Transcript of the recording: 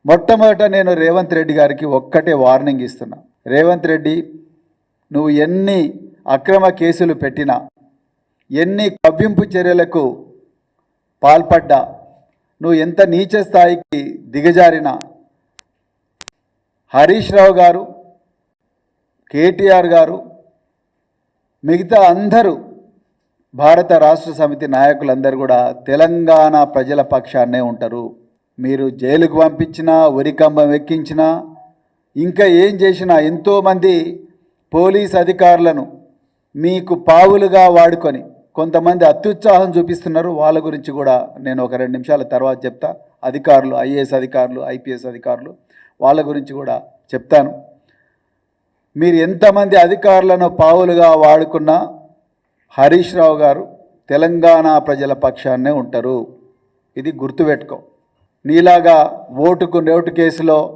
మొట్టమొదట నేను రేవంత్ రెడ్డి గారికి ఒక్కటే వార్నింగ్ ఇస్తున్నా. రేవంత్ రెడ్డి, నువ్వు ఎన్ని అక్రమ కేసులు పెట్టినా, ఎన్ని కవ్వింపు చర్యలకు పాల్పడ్డా, నువ్వు ఎంత నీచ స్థాయికి దిగజారినా, హరీష్ రావు గారు, కేటీఆర్ గారు, మిగతా అందరూ భారత రాష్ట్ర సమితి నాయకులందరూ కూడా తెలంగాణ ప్రజల పక్షాన్నే ఉంటారు. మీరు జైలుకు పంపించినా, ఉరికంబం ఎక్కించినా, ఇంకా ఏం చేసినా, ఎంతోమంది పోలీస్ అధికారులను మీకు పావులుగా వాడుకొని కొంతమంది అత్యుత్సాహం చూపిస్తున్నారు. వాళ్ళ గురించి కూడా నేను ఒక 2 నిమిషాల తర్వాత చెప్తా. అధికారులు, ఐఏఎస్ అధికారులు, ఐపీఎస్ అధికారులు, వాళ్ళ గురించి కూడా చెప్తాను. మీరు ఎంతమంది అధికారులను పావులుగా వాడుకున్నా హరీష్ రావు గారు తెలంగాణ ప్రజల పక్షాన్నే ఉంటారు. ఇది గుర్తుపెట్టుకో. నీలాగా ఓటుకు నోటు కేసులో